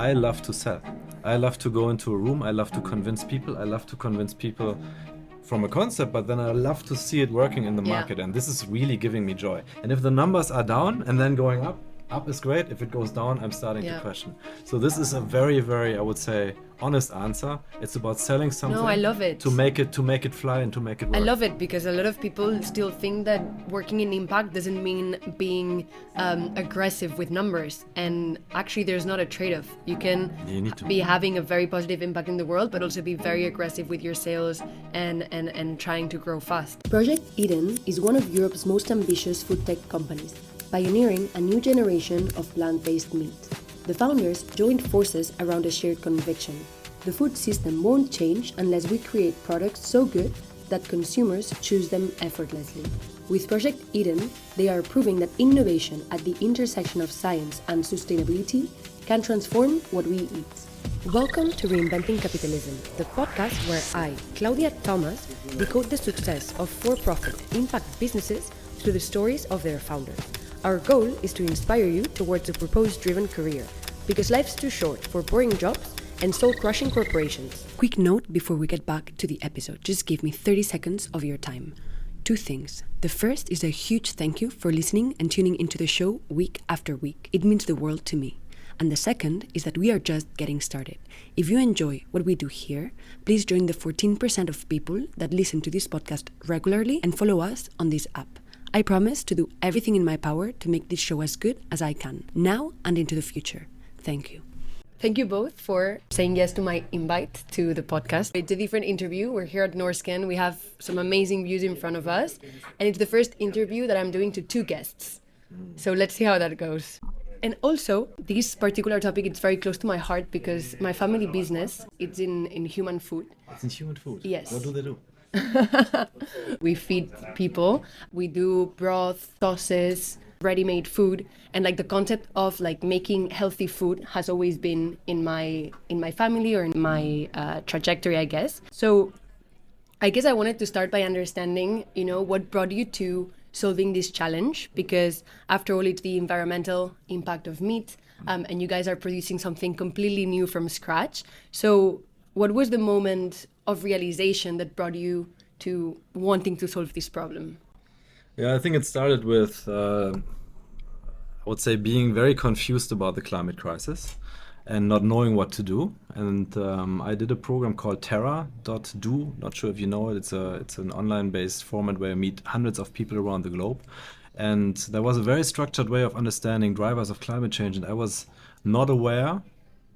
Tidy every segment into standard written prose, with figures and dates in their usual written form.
I love to sell. I love to go into a room. I love to convince people. I love to convince people from a concept, but then I love to see it working in the market. And this is really giving me joy. And if the numbers are down and then going up is great. If it goes down, I'm starting to question. So this is a very, very, I would say, honest answer. It's about selling something. No, I love it. To make it fly and to make it work. I love it because a lot of people still think that working in impact doesn't mean being aggressive with numbers. And actually, there's not a trade-off. You can be having a very positive impact in the world, but also be very aggressive with your sales and trying to grow fast. Project Eaden is one of Europe's most ambitious food tech companies, pioneering a new generation of plant-based meat. The founders joined forces around a shared conviction. The food system won't change unless we create products so good that consumers choose them effortlessly. With Project Eaden, they are proving that innovation at the intersection of science and sustainability can transform what we eat. Welcome to Reinventing Capitalism, the podcast where I, Claudia Thomas, decode the success of for-profit impact businesses through the stories of their founders. Our goal is to inspire you towards a purpose-driven career, because life's too short for boring jobs and soul-crushing corporations. Quick note before we get back to the episode. Just give me 30 seconds of your time. 2 things. The first is a huge thank you for listening and tuning into the show week after week. It means the world to me. And the second is that we are just getting started. If you enjoy what we do here, please join the 14% of people that listen to this podcast regularly and follow us on this app. I promise to do everything in my power to make this show as good as I can, now and into the future. Thank you. Thank you both for saying yes to my invite to the podcast. It's a different interview. We're here at Norsken. We have some amazing views in front of us. And it's the first interview that I'm doing to 2 guests. So let's see how that goes. And also, this particular topic is very close to my heart because my family business, it's in human food. It's in human food? Yes. What do they do? We feed people. We do broth, sauces, ready-made food, and like the concept of like making healthy food has always been in my family or in my trajectory, I guess. So I guess I wanted to start by understanding, what brought you to solving this challenge, because after all, it's the environmental impact of meat, and you guys are producing something completely new from scratch. So what was the moment of realization that brought you to wanting to solve this problem? Yeah, I think it started with, I would say, being very confused about the climate crisis and not knowing what to do. And I did a program called Terra.do. Not sure if you know it. It's an online-based format where I meet hundreds of people around the globe. And there was a very structured way of understanding drivers of climate change. And I was not aware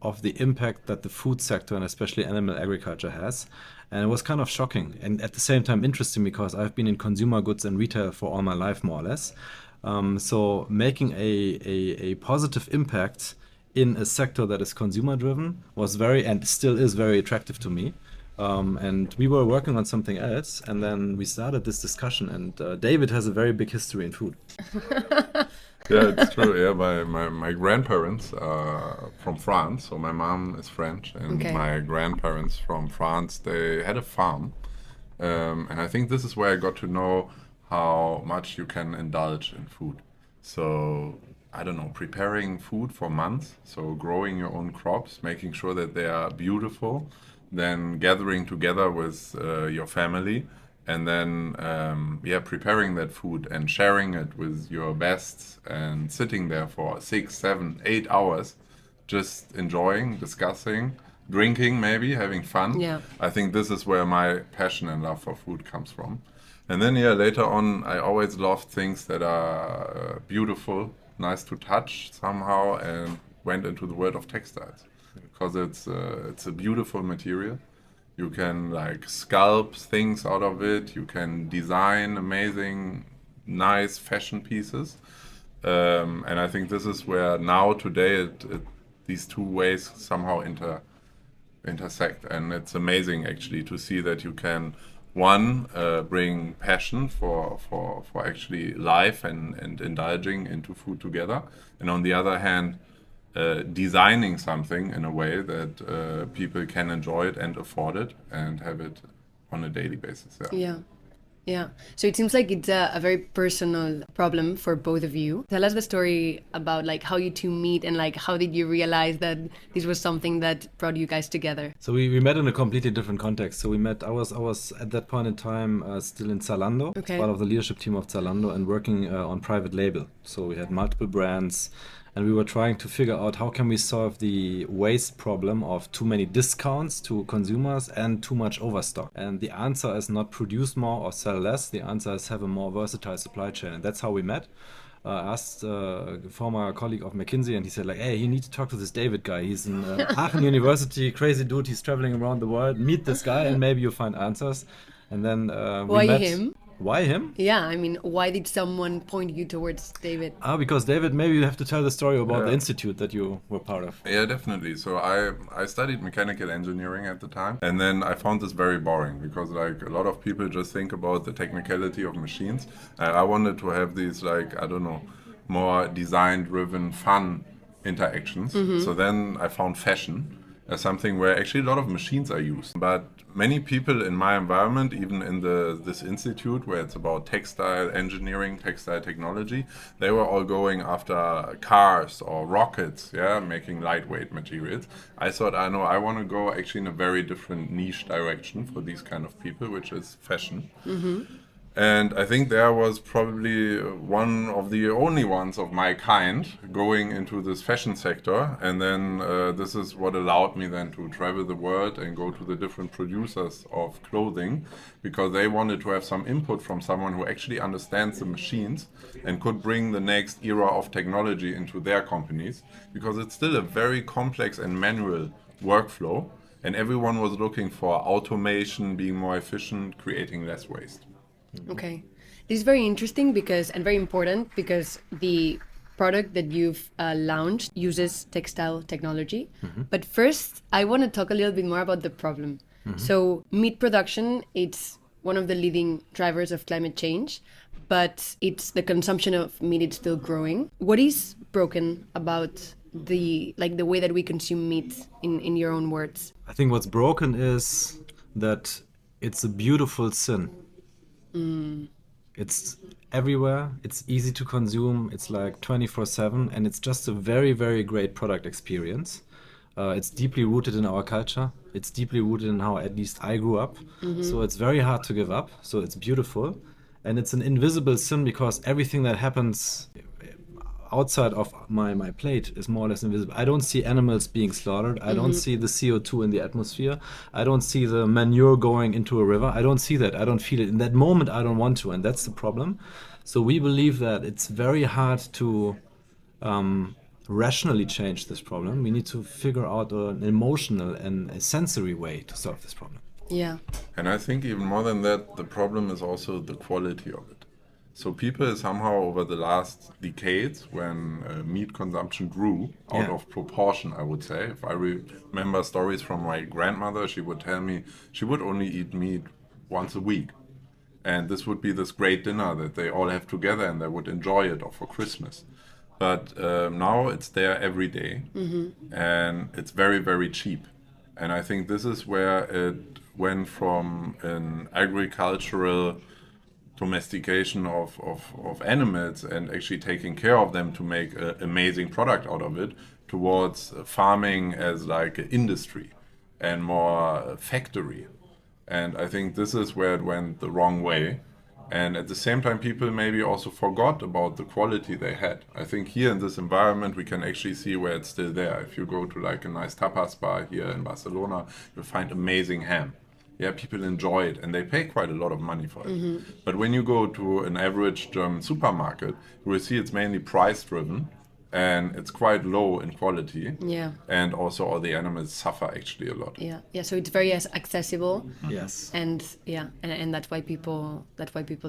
of the impact that the food sector and especially animal agriculture has. And it was kind of shocking and at the same time interesting because I've been in consumer goods and retail for all my life, more or less. So making a positive impact in a sector that is consumer driven was and still is very attractive to me. And we were working on something else and then we started this discussion and David has a very big history in food. Yeah, it's true. Yeah, my grandparents are from France, so my mom is French, and my grandparents from France, they had a farm, and I think this is where I got to know how much you can indulge in food. So I don't know, preparing food for months, so growing your own crops, making sure that they are beautiful, then gathering together with your family. And then, preparing that food and sharing it with your best and sitting there for 6, 7, 8 hours, just enjoying, discussing, drinking maybe, having fun. Yeah. I think this is where my passion and love for food comes from. And then, later on, I always loved things that are beautiful, nice to touch somehow, and went into the world of textiles because it's a beautiful material. You can sculpt things out of it. You can design amazing, nice fashion pieces. And I think this is where now today these 2 ways somehow intersect. And it's amazing actually to see that you can, one, bring passion for actually life and indulging into food together. And on the other hand, designing something in a way that people can enjoy it and afford it and have it on a daily basis. Yeah. Yeah. So it seems like it's a very personal problem for both of you. Tell us the story about like how you two meet and like how did you realize that this was something that brought you guys together? So we met in a completely different context. So we met. I was at that point in time still in Zalando, Okay. part of the leadership team of Zalando, and working on private label. So we had multiple brands, and we were trying to figure out how can we solve the waste problem of too many discounts to consumers and too much overstock. And the answer is not produce more or sell less. The answer is have a more versatile supply chain, and that's how we met. Asked a former colleague of McKinsey, and he said like, hey, you need to talk to this David guy. He's in Aachen University, crazy dude. He's traveling around the world. Meet this guy, and maybe you'll find answers. And then we Why met. him? Why him? Yeah, I mean, why did someone point you towards David? Because David, maybe you have to tell the story about the Yeah. institute that you were part of. Yeah, definitely. So I studied mechanical engineering at the time, and then I found this very boring because like a lot of people just think about the technicality of machines. I wanted to have these like, I don't know, more design-driven, fun interactions. So then I found fashion as something where actually a lot of machines are used. But many people in my environment, even in this institute where it's about textile engineering, textile technology, they were all going after cars or rockets, yeah, making lightweight materials. I thought, I know, I want to go actually in a very different niche direction for these kind of people, which is fashion. And I think there was probably one of the only ones of my kind going into this fashion sector. And then this is what allowed me then to travel the world and go to the different producers of clothing, because they wanted to have some input from someone who actually understands the machines and could bring the next era of technology into their companies, because it's still a very complex and manual workflow. And everyone was looking for automation, being more efficient, creating less waste. Okay. This is very interesting because, and very important because the product that you've launched uses textile technology. But first, I want to talk a little bit more about the problem. So meat production, it's one of the leading drivers of climate change, but it's the consumption of meat is still growing. What is broken about the way that we consume meat in your own words? I think what's broken is that it's a beautiful sin. It's everywhere, it's easy to consume, it's like 24/7, and it's just a very, very great product experience. It's deeply rooted in our culture, it's deeply rooted in how at least I grew up. So it's very hard to give up, so it's beautiful. And it's an invisible sin because everything that happens outside of my plate is more or less invisible. I don't see animals being slaughtered. I don't see the CO2 in the atmosphere. I don't see the manure going into a river. I don't see that. I don't feel it. In that moment, I don't want to, and that's the problem. So we believe that it's very hard to rationally change this problem. We need to figure out an emotional and a sensory way to solve this problem. Yeah. And I think even more than that, the problem is also the quality of it. So people somehow over the last decades, when meat consumption grew out of proportion, I would say. If I remember stories from my grandmother, she would tell me she would only eat meat once a week. And this would be this great dinner that they all have together and they would enjoy it, or for Christmas. But now it's there every day, and it's very, very cheap. And I think this is where it went from an agricultural domestication of animals and actually taking care of them to make an amazing product out of it, towards farming as like an industry and more factory. And I think this is where it went the wrong way. And at the same time, people maybe also forgot about the quality they had. I think here in this environment, we can actually see where it's still there. If you go to like a nice tapas bar here in Barcelona, you'll find amazing ham. Yeah, people enjoy it and they pay quite a lot of money for it. But when you go to an average German supermarket, you will see it's mainly price driven and it's quite low in quality. Yeah. And also all the animals suffer actually a lot. Yeah. Yeah. So it's very accessible. Yes. And yeah, and that's why people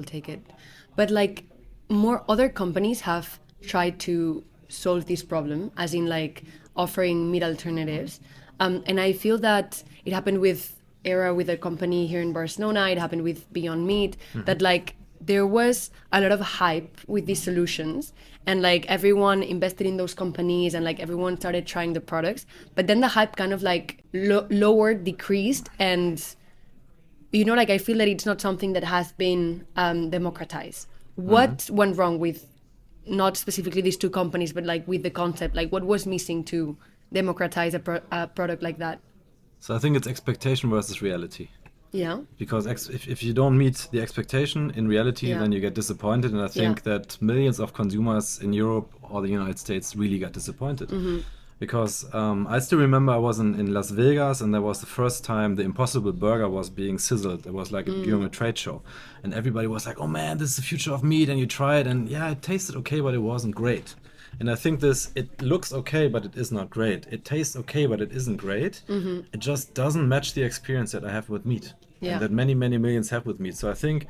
take it. But like more other companies have tried to solve this problem, as in like offering meat alternatives. And I feel that it happened with Era, with a company here in Barcelona. It happened with Beyond Meat. That like there was a lot of hype with these solutions, and like everyone invested in those companies, and like everyone started trying the products. But then the hype kind of like lowered, decreased, and like I feel that it's not something that has been democratized. What went wrong with not specifically these two companies, but like with the concept? Like what was missing to democratize a product like that? So I think it's expectation versus reality. Yeah. Because if you don't meet the expectation in reality, Yeah. then you get disappointed. And I think that millions of consumers in Europe or the United States really got disappointed. Because I still remember I was in Las Vegas, and there was the first time the Impossible Burger was being sizzled. It was like during a trade show. And everybody was like, oh man, this is the future of meat. And you try it, and yeah, it tasted okay, but it wasn't great. And I think it looks okay, but it is not great. It tastes okay, but it isn't great. It just doesn't match the experience that I have with meat. Yeah. And that many, many millions have with meat. So I think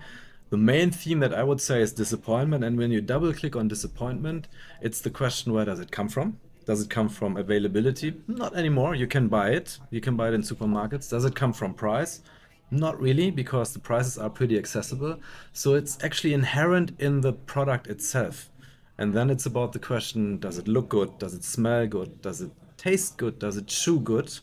the main theme that I would say is disappointment. And when you double click on disappointment, it's the question, where does it come from? Does it come from availability? Not anymore. You can buy it. You can buy it in supermarkets. Does it come from price? Not really, because the prices are pretty accessible. So it's actually inherent in the product itself. And then it's about the question, does it look good? Does it smell good? Does it taste good? Does it chew good?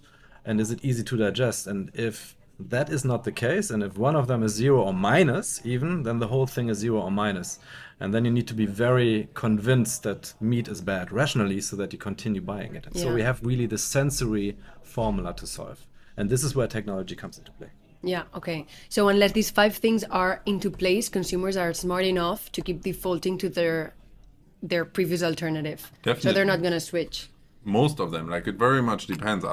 And is it easy to digest? And if that is not the case, and if one of them is 0 or minus even, then the whole thing is 0 or minus. And then you need to be very convinced that meat is bad rationally so that you continue buying it. And so Yeah. we have really the sensory formula to solve. And this is where technology comes into play. Yeah, okay. So unless these 5 things are into place, consumers are smart enough to keep defaulting to their previous alternative. So Definitely. they're not going to switch. Most of them, like, it very much depends.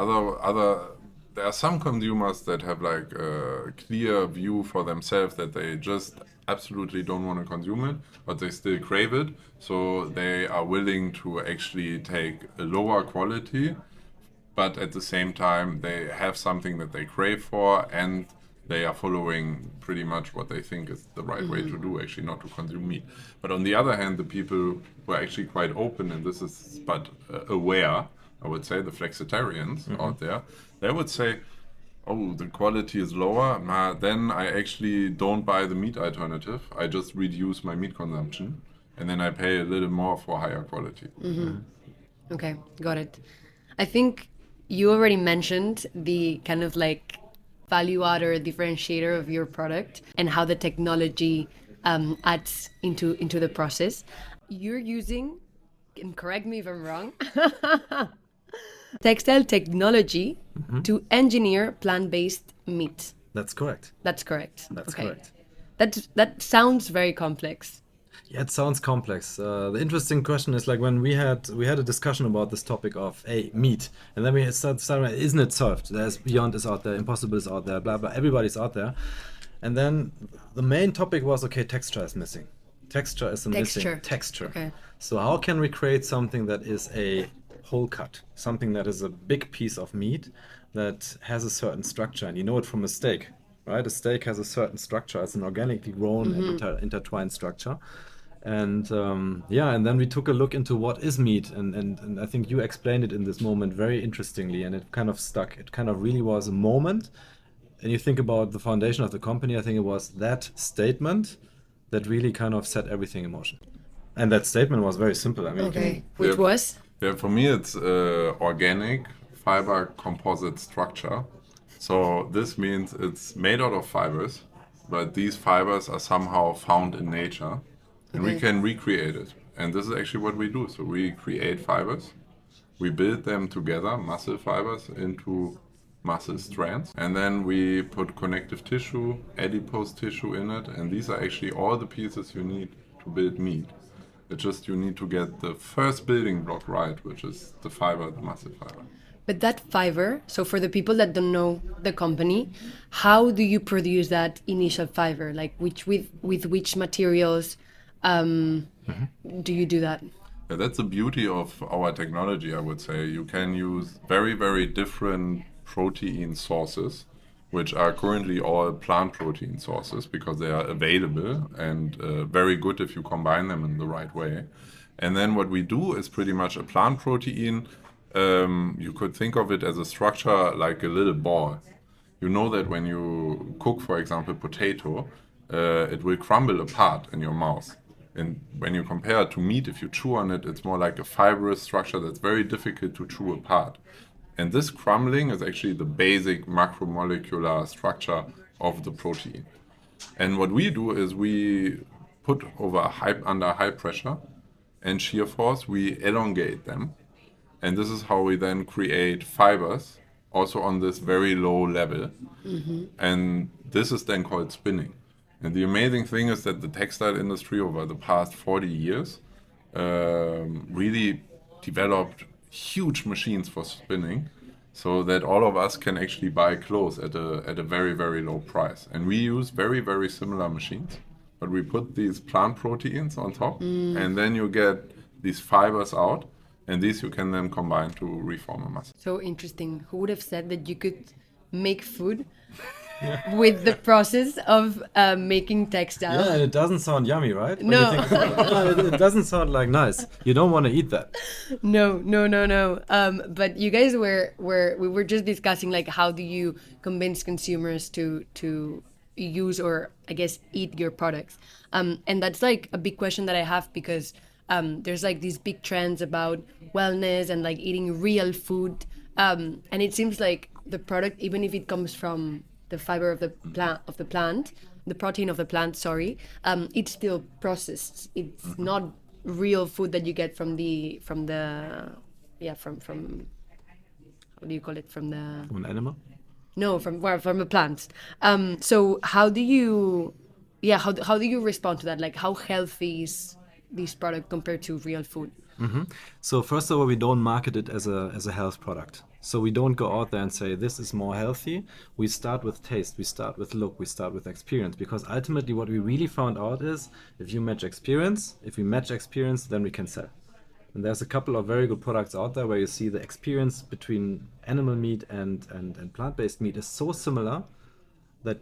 There are some consumers that have like a clear view for themselves that they just absolutely don't want to consume it, but they still crave it. So they are willing to actually take a lower quality, but at the same time they have something that they crave for, and they are following pretty much what they think is the right way to do, actually not to consume meat. But on the other hand, the people who are actually quite open, and this is aware, I would say, the flexitarians out there, they would say, oh, the quality is lower, then I actually don't buy the meat alternative. I just reduce my meat consumption, and then I pay a little more for higher quality. Okay, got it. I think you already mentioned the kind of like value add or differentiator of your product and how the technology adds into the process. You're using, and correct me if I'm wrong, textile technology to engineer plant-based meat. That's correct. That's correct. That's okay. correct. That sounds very complex. Yeah, it sounds complex. The interesting question is, like, when we had a discussion about this topic of meat, and then we started, isn't it solved? There's Beyond is out there, Impossible is out there, blah blah. Everybody's out there, and then the main topic was, okay, texture is missing. Texture is missing. Texture. Okay. So how can we create something that is a whole cut, something that is a big piece of meat that has a certain structure, and you know it from a steak, right? A steak has a certain structure. It's an organically grown and intertwined structure. And and then we took a look into what is meat, and I think you explained it in this moment very interestingly, and it kind of stuck. It kind of really was a moment, and you think about the foundation of the company, I think it was that statement that really kind of set everything in motion. And that statement was very simple. I mean, Okay. Which Yeah. was? Yeah, for me it's organic fiber composite structure. So this means it's made out of fibers, but these fibers are somehow found in nature, and we Okay. can recreate it. And this is actually what we do. So we create fibers, we build them together, muscle fibers, into muscle strands, and then we put connective tissue, adipose tissue in it, and these are actually all the pieces you need to build meat. It's just you need to get the first building block right, which is the fiber, the muscle fiber. But that fiber, so for the people that don't know the company, how do you produce that initial fiber? Like with which materials do you do that? Yeah, that's the beauty of our technology, I would say. You can use very, very different protein sources, which are currently all plant protein sources because they are available and very good if you combine them in the right way. And then what we do is pretty much a plant protein. You could think of it as a structure like a little ball. You know that when you cook, for example, potato, it will crumble apart in your mouth. And when you compare it to meat, if you chew on it, it's more like a fibrous structure that's very difficult to chew apart. And this crumbling is actually the basic macromolecular structure of the protein. And what we do is we put under high pressure and shear force, we elongate them. And this is how we then create fibers, also on this very low level. And this is then called spinning. And the amazing thing is that the textile industry over the past 40 years really developed huge machines for spinning, so that all of us can actually buy clothes at a very, very low price. And we use very, very similar machines, but we put these plant proteins on top, and then you get these fibers out, and these you can then combine to reform a muscle. So interesting. Who would have said that you could make food with the process of making textiles? Yeah, and it doesn't sound yummy, right? When No. you think about it. No, it doesn't sound like nice. You don't want to eat that. No. But you guys we were just discussing like how do you convince consumers to use or I guess eat your products, and that's like a big question that I have because there's like these big trends about wellness and like eating real food, and it seems like the product, even if it comes from the fiber of the plant, the protein of the plant, sorry, it's still processed. It's not real food that you get from how do you call it, from the An animal? no from a plant. So how do you respond to that? Like how healthy is this product compared to real food? So first of all, we don't market it as a health product. So we don't go out there and say this is more healthy. We start with taste, we start with look, we start with experience. Because ultimately what we really found out is if we match experience, then we can sell. And there's a couple of very good products out there where you see the experience between animal meat and plant-based meat is so similar that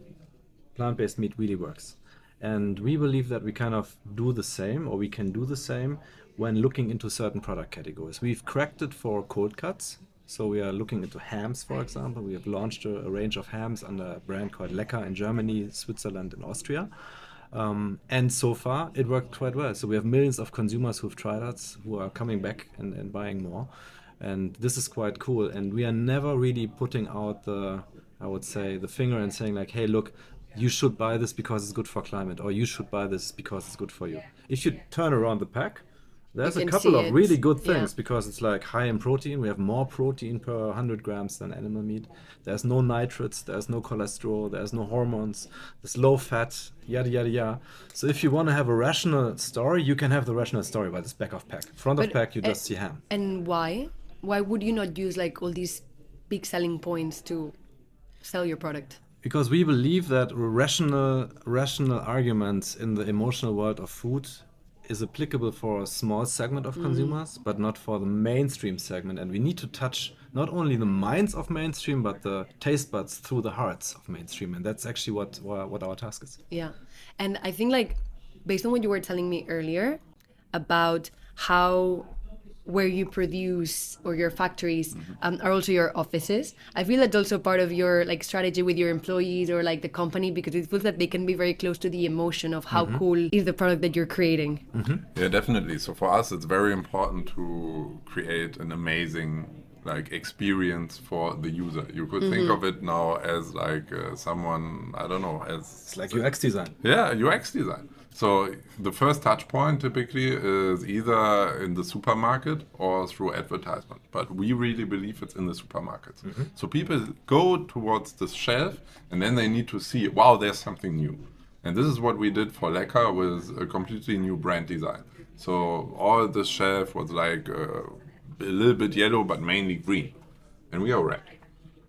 plant-based meat really works. And we believe that we kind of do the same, or we can do the same when looking into certain product categories. We've cracked it for cold cuts. So we are looking into hams, for example. We have launched a range of hams under a brand called Lecker in Germany, Switzerland, and Austria. And so far, it worked quite well. So we have millions of consumers who've tried us, who are coming back and buying more. And this is quite cool. And we are never really putting out the finger and saying like, hey, look, you should buy this because it's good for climate, or you should buy this because it's good for you. If you turn around the pack, there's a couple of really good things because it's like high in protein. We have more protein per 100 grams than animal meat. There's no nitrates, there's no cholesterol, there's no hormones, there's low fat, yada, yada, yada. So if you want to have a rational story, you can have the rational story by this back of pack. Front of pack, you just see ham. And why? Why would you not use like all these big selling points to sell your product? Because we believe that rational arguments in the emotional world of food is applicable for a small segment of consumers, but not for the mainstream segment. And we need to touch not only the minds of mainstream, but the taste buds through the hearts of mainstream. And that's actually what our task is. Yeah. And I think like, based on what you were telling me earlier about how where you produce or your factories are also your offices. I feel that's also part of your like strategy with your employees or like the company, because it feels that they can be very close to the emotion of how cool is the product that you're creating. Yeah, definitely. So for us, it's very important to create an amazing like experience for the user. You could think of it now as like someone, I don't know, as It's like UX design. Yeah, UX design. So the first touch point typically is either in the supermarket or through advertisement. But we really believe it's in the supermarkets. So people go towards the shelf and then they need to see, wow, there's something new. And this is what we did for Lecker with a completely new brand design. So all the shelf was like a little bit yellow, but mainly green. And we are red.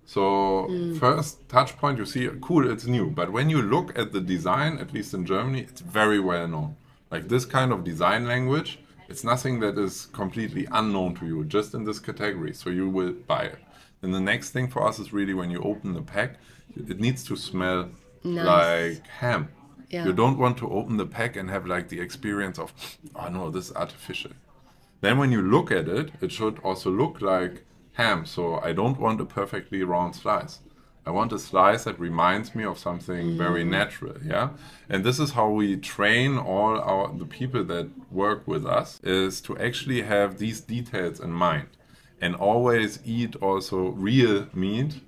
So first touch point, you see, cool, it's new. But when you look at the design, at least in Germany, it's very well known. Like this kind of design language, it's nothing that is completely unknown to you, just in this category. So you will buy it. And the next thing for us is really when you open the pack, it needs to smell like ham. Yeah. You don't want to open the pack and have like the experience of, oh no, this is artificial. Then when you look at it, it should also look like ham. So I don't want a perfectly round slice. I want a slice that reminds me of something very natural, yeah? And this is how we train all the people that work with us, is to actually have these details in mind and always eat also real meat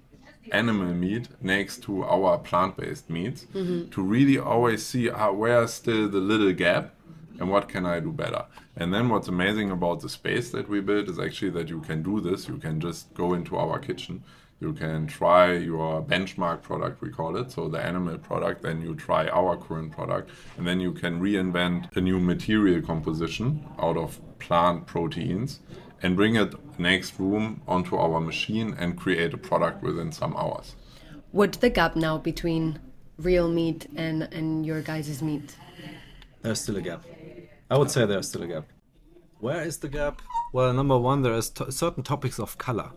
animal meat next to our plant-based meats to really always see where's still the little gap and what can I do better. And then what's amazing about the space that we built is actually that you can do this. You can just go into our kitchen. You can try your benchmark product, we call it, so the animal product, then you try our current product, and then you can reinvent a new material composition out of plant proteins and bring it next room onto our machine and create a product within some hours. What's the gap now between real meat and your guys' meat? There's still a gap. I would say there's still a gap. Where is the gap? Well, number one, there is certain topics of color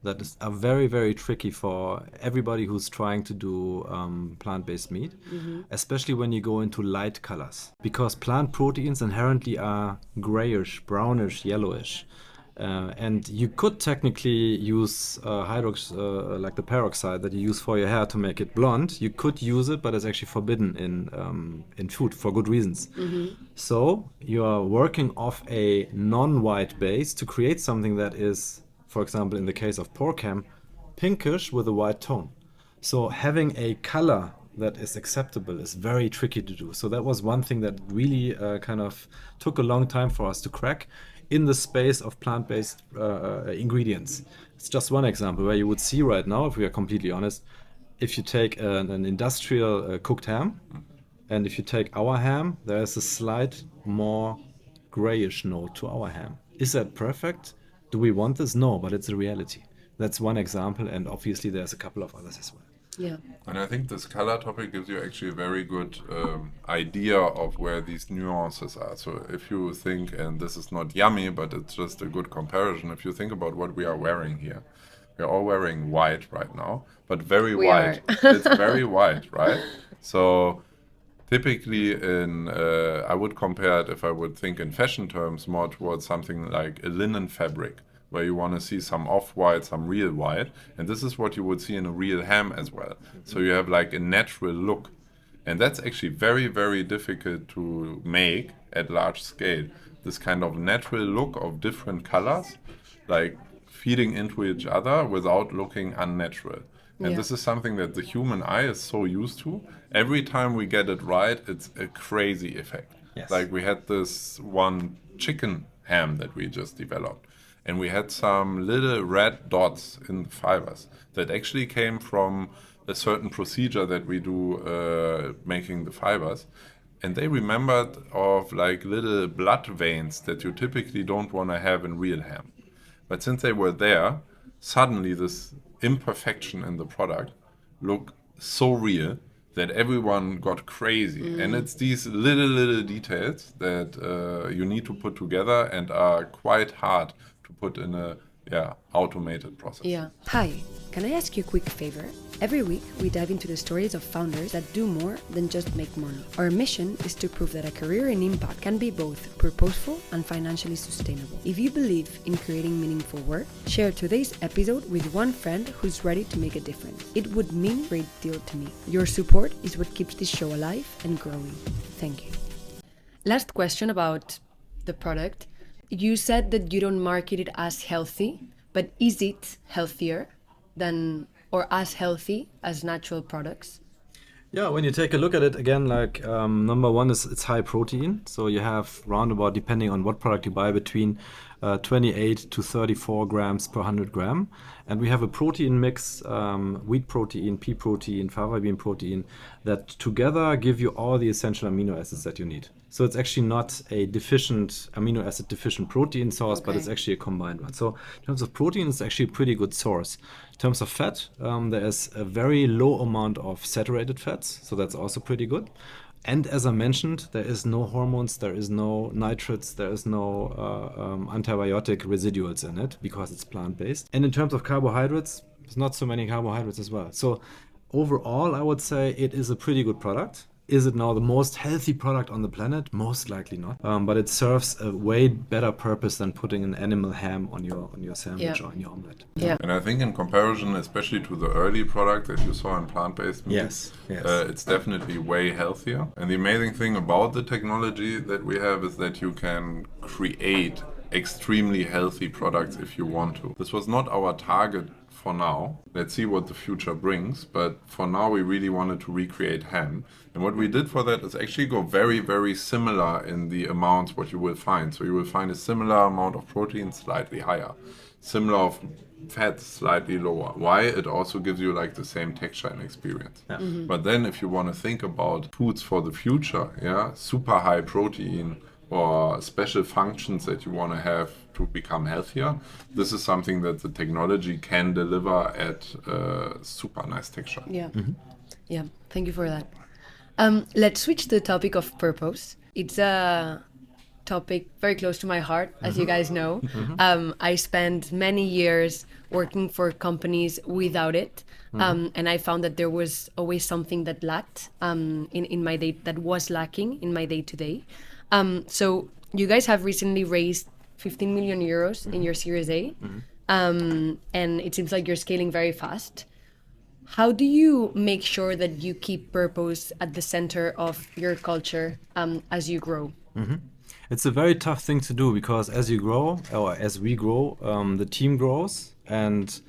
that are very, very tricky for everybody who's trying to do plant-based meat, especially when you go into light colors. Because plant proteins inherently are grayish, brownish, yellowish. And you could technically use like the peroxide that you use for your hair to make it blonde. You could use it, but it's actually forbidden in food for good reasons. So you are working off a non-white base to create something that is, for example, in the case of pork ham, pinkish with a white tone. So having a color that is acceptable is very tricky to do. So that was one thing that really kind of took a long time for us to crack in the space of plant-based ingredients. It's just one example where you would see right now, if we are completely honest, if you take an industrial cooked ham, and if you take our ham, there is a slight more grayish note to our ham. Is that perfect? Do we want this? No, but it's a reality. That's one example, and obviously there's a couple of others as well. Yeah. And I think this color topic gives you actually a very good idea of where these nuances are. So if you think, and this is not yummy, but it's just a good comparison, if you think about what we are wearing here, we're all wearing white right now, but very white. It's very white, right? So typically I would compare it, if I would think in fashion terms, more towards something like a linen fabric, where you want to see some off-white, some real white. And this is what you would see in a real ham as well. So you have like a natural look. And that's actually very, very difficult to make at large scale. This kind of natural look of different colors, like feeding into each other without looking unnatural. And this is something that the human eye is so used to. Every time we get it right, it's a crazy effect. Yes. Like we had this one chicken ham that we just developed. And we had some little red dots in the fibers that actually came from a certain procedure that we do making the fibers. And they remembered of like little blood veins that you typically don't want to have in real ham. But since they were there, suddenly this imperfection in the product looked so real that everyone got crazy. And it's these little details that you need to put together and are quite hard to put in a automated process. Yeah. Hi, can I ask you a quick favor? Every week, we dive into the stories of founders that do more than just make money. Our mission is to prove that a career in impact can be both purposeful and financially sustainable. If you believe in creating meaningful work, share today's episode with one friend who's ready to make a difference. It would mean a great deal to me. Your support is what keeps this show alive and growing. Thank you. Last question about the product. You said that you don't market it as healthy, but is it healthier than or as healthy as natural products? Yeah, when you take a look at it again, like number one is it's high protein. So you have roundabout, depending on what product you buy, between 28 to 34 grams per 100 gram. And we have a protein mix, wheat protein, pea protein, fava bean protein, that together give you all the essential amino acids that you need. So it's actually not a deficient amino acid deficient protein source, but it's actually a combined one. So in terms of protein, it's actually a pretty good source. In terms of fat, there is a very low amount of saturated fats, so that's also pretty good. And as I mentioned, there is no hormones, there is no nitrates, there is no antibiotic residuals in it because it's plant-based. And in terms of carbohydrates, there's not so many carbohydrates as well. So overall, I would say it is a pretty good product. Is it now the most healthy product on the planet? Most likely not. But it serves a way better purpose than putting an animal ham on your sandwich or on your omelette. Yeah. And I think in comparison, especially to the early product that you saw in plant-based meat, Yes. it's definitely way healthier. And the amazing thing about the technology that we have is that you can create extremely healthy products if you want to. This was not our target for now. Let's see what the future brings. But for now, we really wanted to recreate ham. And what we did for that is actually go very, very similar in the amounts what you will find. So you will find a similar amount of protein, slightly higher. Similar of fat, slightly lower. Why? It also gives you like the same texture and experience. Yeah. But then if you want to think about foods for the future, yeah, super high protein or special functions that you want to have to become healthier, this is something that the technology can deliver at super nice texture. Yeah. Yeah. Thank you for that. Let's switch to the topic of purpose. It's a topic very close to my heart, as you guys know. I spent many years working for companies without it, and I found that there was always something that lacked in my day, that was lacking in my day to day. So you guys have recently raised 15 million euros in your Series A, and it seems like you're scaling very fast. How do you make sure that you keep purpose at the center of your culture as you grow? It's a very tough thing to do because as you grow, or as we grow, the team grows, and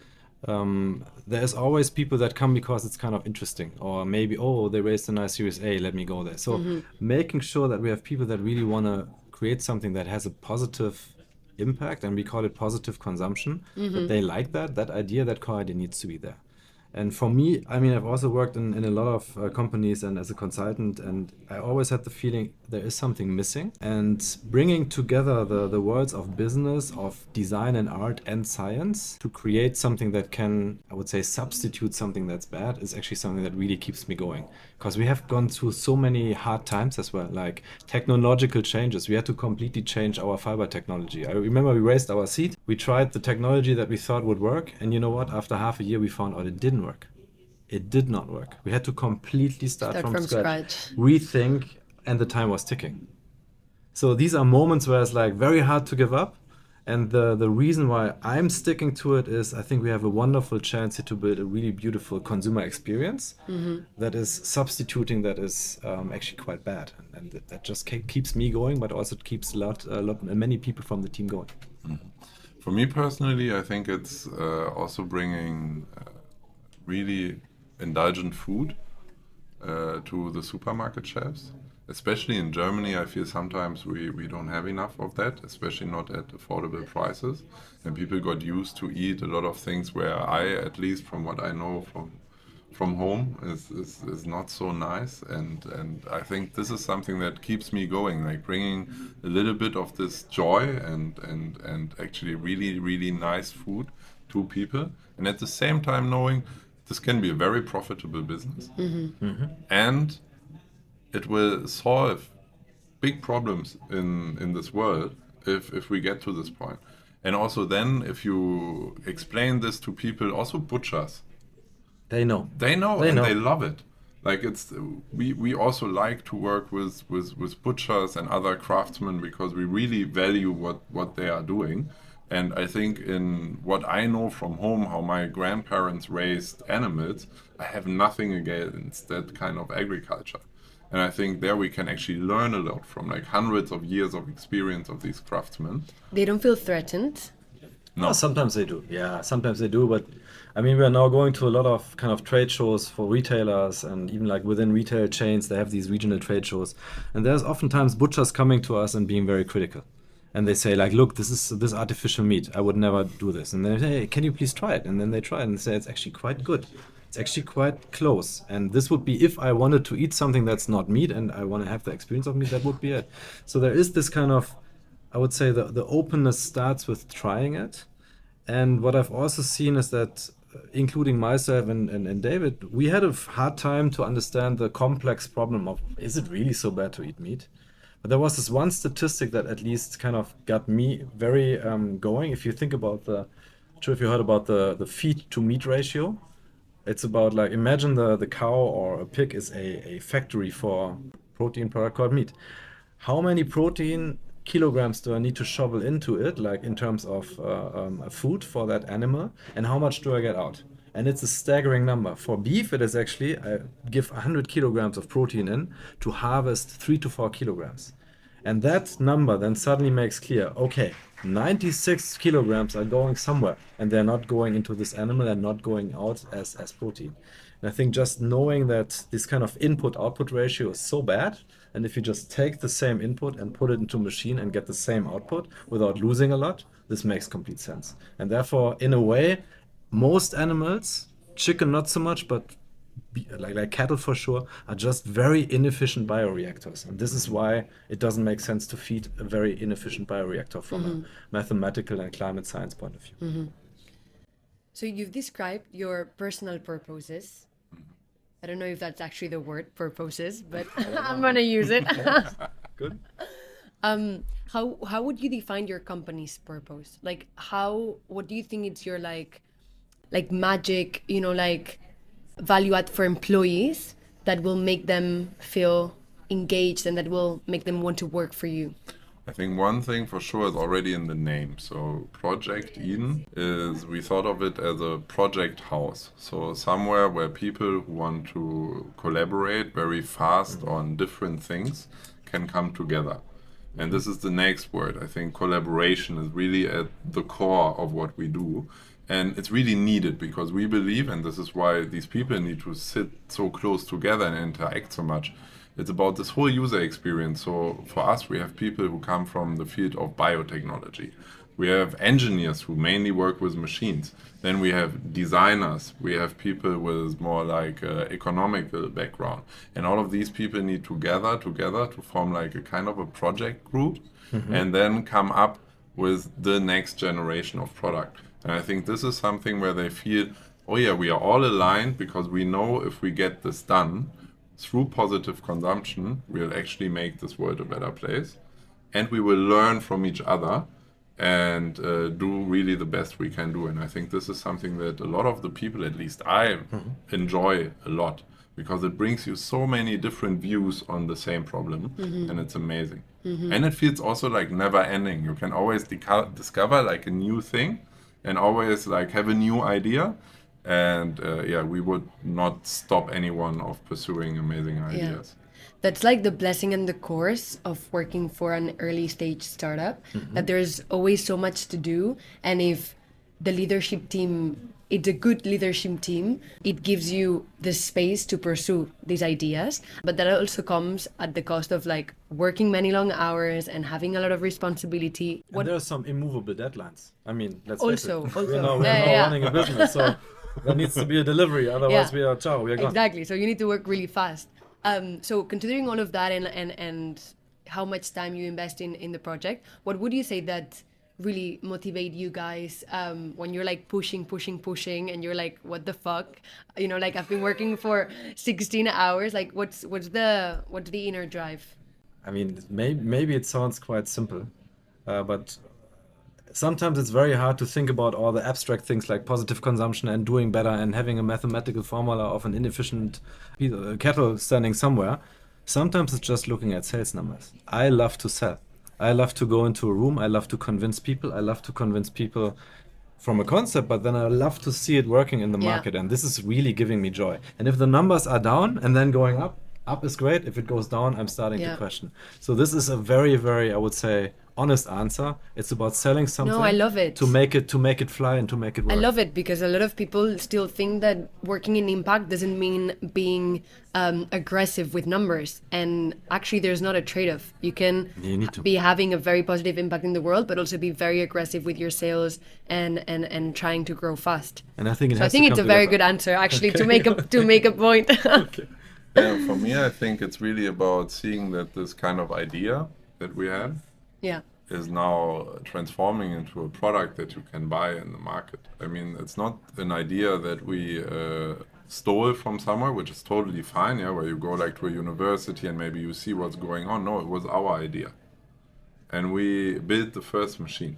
there's always people that come because it's kind of interesting, or maybe, oh, they raised a nice Series A, let me go there. So making sure that we have people that really want to create something that has a positive impact, and we call it positive consumption, that they like that idea, that core idea needs to be there. And for me, I mean, I've also worked in a lot of companies and as a consultant, and I always had the feeling there is something missing. And bringing together the worlds of business, of design and art and science to create something that can, I would say, substitute something that's bad is actually something that really keeps me going. Because we have gone through so many hard times as well, like technological changes. We had to completely change our fiber technology. I remember we raised our seed. We tried the technology that we thought would work. And you know what? After half a year, we found out it didn't work. It did not work. We had to completely start from scratch, rethink, and the time was ticking. So these are moments where it's like very hard to give up. And the reason why I'm sticking to it is I think we have a wonderful chance here to build a really beautiful consumer experience that is substituting that is actually quite bad. And that just keeps me going, but also keeps many people from the team going. For me personally, I think it's also bringing really indulgent food to the supermarket shelves. Especially in Germany, I feel sometimes we don't have enough of that, especially not at affordable prices. And people got used to eat a lot of things where I, at least from what I know from home, is not so nice. And I think this is something that keeps me going, like bringing a little bit of this joy and actually really, really nice food to people. And at the same time knowing this can be a very profitable business. And it will solve big problems in this world if we get to this point. And also then, if you explain this to people, also butchers, they know and they love it. Like we also like to work with butchers and other craftsmen because we really value what they are doing. And I think in what I know from home, how my grandparents raised animals, I have nothing against that kind of agriculture. And I think there we can actually learn a lot from like hundreds of years of experience of these craftsmen. They don't feel threatened? No, sometimes they do. Yeah, sometimes they do. But I mean, we are now going to a lot of kind of trade shows for retailers, and even like within retail chains, they have these regional trade shows. And there's oftentimes butchers coming to us and being very critical. And they say like, look, this is this artificial meat. I would never do this. And they say, hey, can you please try it? And then they try it and say it's actually quite good. It's actually quite close. And this would be if I wanted to eat something that's not meat and I want to have the experience of meat, that would be it. So there is this kind of, I would say the openness starts with trying it. And what I've also seen is that, including myself and David, we had a hard time to understand the complex problem of, is it really so bad to eat meat? But there was this one statistic that at least kind of got me very going. If you think about I'm not sure if you heard about the feed to meat ratio. It's about like, imagine the cow or a pig is a factory for protein product called meat. How many protein kilograms do I need to shovel into it, like in terms of food for that animal, and how much do I get out? And it's a staggering number. For beef, it is actually, I give 100 kilograms of protein in to harvest 3 to 4 kilograms. And that number then suddenly makes clear, okay, 96 kilograms are going somewhere, and they're not going into this animal and not going out as protein. And I think just knowing that this kind of input-output ratio is so bad, and if you just take the same input and put it into a machine and get the same output without losing a lot, this makes complete sense. And therefore, in a way, most animals, chicken not so much, but like cattle for sure, are just very inefficient bioreactors. And this is why it doesn't make sense to feed a very inefficient bioreactor from a mathematical and climate science point of view. So you've described your personal purposes. I don't know if that's actually the word, purposes, but I'm going to use it. Good. How would you define your company's purpose? Like what do you think it's your like magic, like value add for employees that will make them feel engaged and that will make them want to work for you? I think one thing for sure is already in the name. So Project Eaden we thought of it as a project house. So somewhere where people who want to collaborate very fast on different things can come together. And this is the next word. I think collaboration is really at the core of what we do. And it's really needed because we believe, and this is why these people need to sit so close together and interact so much. It's about this whole user experience. So for us, we have people who come from the field of biotechnology. We have engineers who mainly work with machines. Then we have designers. We have people with more like economical background. And all of these people need to gather together to form like a kind of a project group and then come up with the next generation of product. And I think this is something where they feel, oh yeah, we are all aligned because we know if we get this done through positive consumption, we'll actually make this world a better place. And we will learn from each other and do really the best we can do. And I think this is something that a lot of the people, at least I, enjoy a lot because it brings you so many different views on the same problem and it's amazing. And it feels also like never ending. You can always discover like a new thing and always like have a new idea. And we would not stop anyone of pursuing amazing ideas. That's like the blessing and the curse of working for an early stage startup, that there's always so much to do. And if the leadership team, it's a good leadership team, it gives you the space to pursue these ideas. But that also comes at the cost of like working many long hours and having a lot of responsibility. And there are some immovable deadlines. I mean, let's Also, face it. We're now running a business, so there needs to be a delivery. Otherwise, we are gone. Exactly. So you need to work really fast. So considering all of that and how much time you invest in the project, what would you say that really motivate you guys when you're like pushing and you're like, what the fuck? Like I've been working for 16 hours. Like what's the inner drive? I mean, maybe it sounds quite simple, but sometimes it's very hard to think about all the abstract things like positive consumption and doing better and having a mathematical formula of an inefficient kettle standing somewhere. Sometimes it's just looking at sales numbers. I love to sell. I love to go into a room. I love to convince people. I love to convince people from a concept, but then I love to see it working in the market. And this is really giving me joy. And if the numbers are down and then going up is great. If it goes down, I'm starting to question. So this is a very, very, I would say, honest answer. It's about selling something. No, I love it. To make it fly and to make it work. I love it because a lot of people still think that working in impact doesn't mean being aggressive with numbers. And actually, there's not a trade-off. You can be having a very positive impact in the world, but also be very aggressive with your sales and trying to grow fast. And I think it's a very good answer actually to make a point. Okay. Yeah, for me, I think it's really about seeing that this kind of idea that we had is now transforming into a product that you can buy in the market. I mean, it's not an idea that we stole from somewhere, which is totally fine, where you go like to a university and maybe you see what's going on. No, it was our idea. And we built the first machine.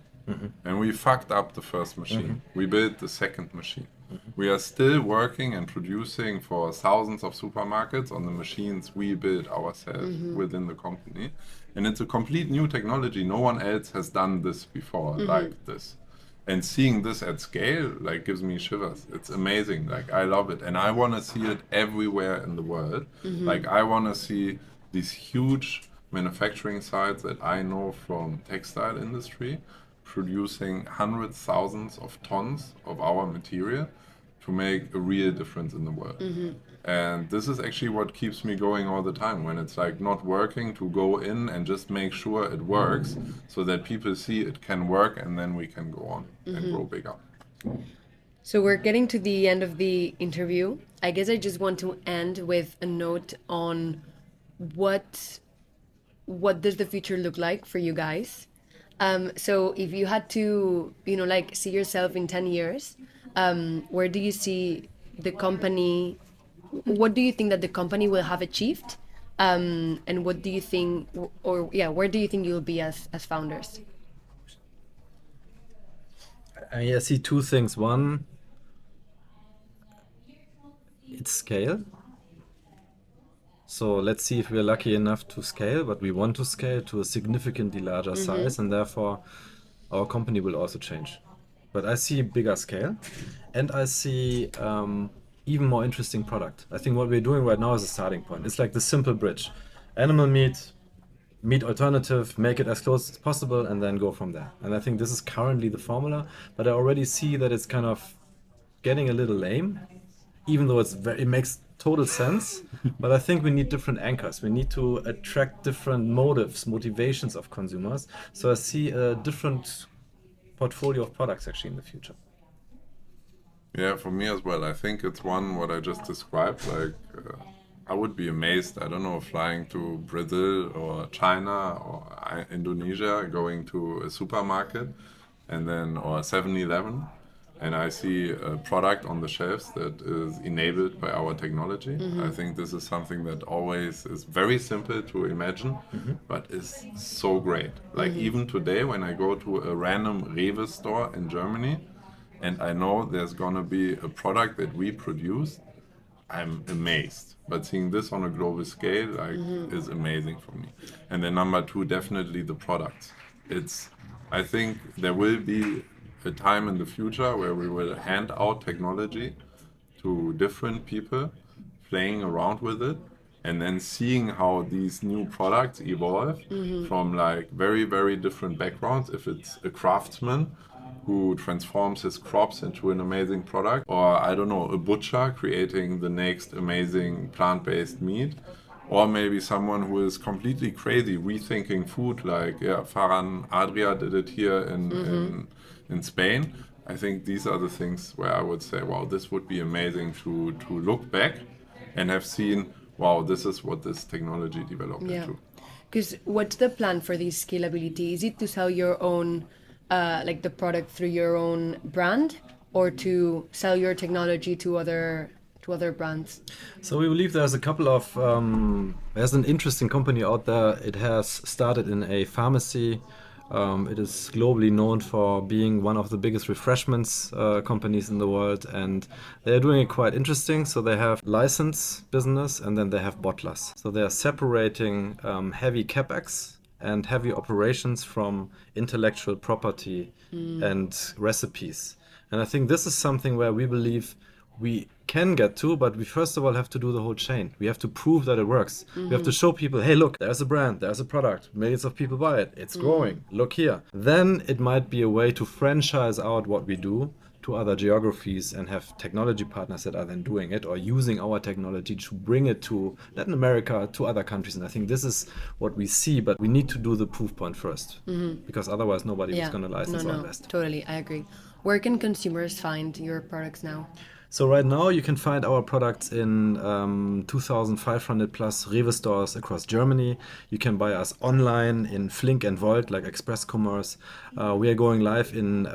And we fucked up the first machine. We built the second machine. We are still working and producing for thousands of supermarkets on the machines we built ourselves within the company. And it's a complete new technology. No one else has done this before like this. And seeing this at scale, like, gives me shivers. It's amazing. Like, I love it. And I want to see it everywhere in the world. Like, I want to see these huge manufacturing sites that I know from textile industry producing hundreds, thousands of tons of our material to make a real difference in the world. And this is actually what keeps me going all the time, when it's like not working, to go in and just make sure it works so that people see it can work, and then we can go on and grow bigger. So we're getting to the end of the interview. I guess I just want to end with a note on what does the future look like for you guys. So if you had to, like see yourself in 10 years, where do you see the company? What do you think that the company will have achieved? And what do you think, where do you think you'll be as founders? I see two things. One, it's scale. So let's see if we're lucky enough to scale, but we want to scale to a significantly larger size, and therefore our company will also change. But I see bigger scale, and I see even more interesting product. I think what we're doing right now is a starting point. It's like the simple bridge. Animal meat alternative, make it as close as possible, and then go from there. And I think this is currently the formula, but I already see that it's kind of getting a little lame, even though it makes total sense. But I think we need different anchors. We need to attract different motivations of consumers. So I see a different portfolio of products actually in the future. Yeah, for me as well. I think it's what I just described. Like, I would be amazed, I don't know, flying to Brazil or China or Indonesia, going to a supermarket and then, or 7-Eleven, and I see a product on the shelves that is enabled by our technology. I think this is something that always is very simple to imagine, but is so great. Like even today, when I go to a random Rewe store in Germany, and I know there's gonna be a product that we produce, I'm amazed. But seeing this on a global scale, is amazing for me. And then number two, definitely the products. I think there will be a time in the future where we will hand out technology to different people, playing around with it, and then seeing how these new products evolve from like very, very different backgrounds. If it's a craftsman who transforms his crops into an amazing product, or I don't know, a butcher creating the next amazing plant-based meat, or maybe someone who is completely crazy rethinking food, like Farhan Adria did it here in Spain. I think these are the things where I would say, wow, this would be amazing to look back and have seen, wow, this is what this technology developed into. Because what's the plan for this scalability? Is it to sell your own like the product through your own brand, or to sell your technology to other brands? So we believe there's a couple of there's an interesting company out there. It has started in a pharmacy. It is globally known for being one of the biggest refreshments companies in the world, and they're doing it quite interesting. So they have license business, and then they have bottlers. So they are separating heavy capex and heavy operations from intellectual property and recipes. And I think this is something where we believe we can get to, but we first of all have to do the whole chain. We have to prove that it works. We have to show people, hey, look, there's a brand, there's a product, millions of people buy it, it's growing, look here. Then it might be a way to franchise out what we do to other geographies and have technology partners that are then doing it, or using our technology to bring it to Latin America, to other countries. And I think this is what we see, but we need to do the proof point first, because otherwise nobody is going to license or invest. Totally, I agree. Where can consumers find your products now? So right now you can find our products in 2,500 plus Rewe stores across Germany. You can buy us online in Flink and Volt, like express commerce. We are going live in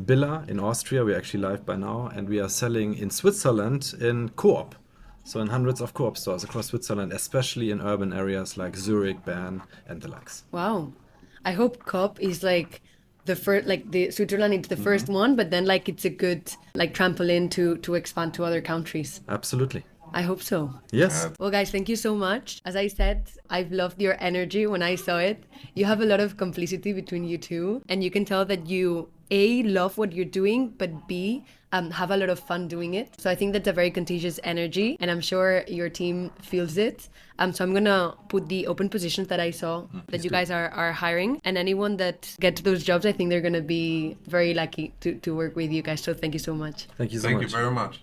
Billa in Austria. We're actually live by now. And we are selling in Switzerland in Coop. So in hundreds of Coop stores across Switzerland, especially in urban areas like Zurich, Bern, and the likes. Wow. I hope Coop is like the first, like the Switzerland is the first one, but then like it's a good like trampoline to expand to other countries. Absolutely. I hope so. Yes. Well, guys, thank you so much. As I said, I've loved your energy when I saw it. You have a lot of complicity between you two, and you can tell that you A, love what you're doing, but B, have a lot of fun doing it. So I think that's a very contagious energy, and I'm sure your team feels it. So I'm gonna put the open positions that I saw that you guys are hiring, and anyone that gets those jobs, I think they're gonna be very lucky to work with you guys. So thank you so much. Thank you so Thank much. you very much.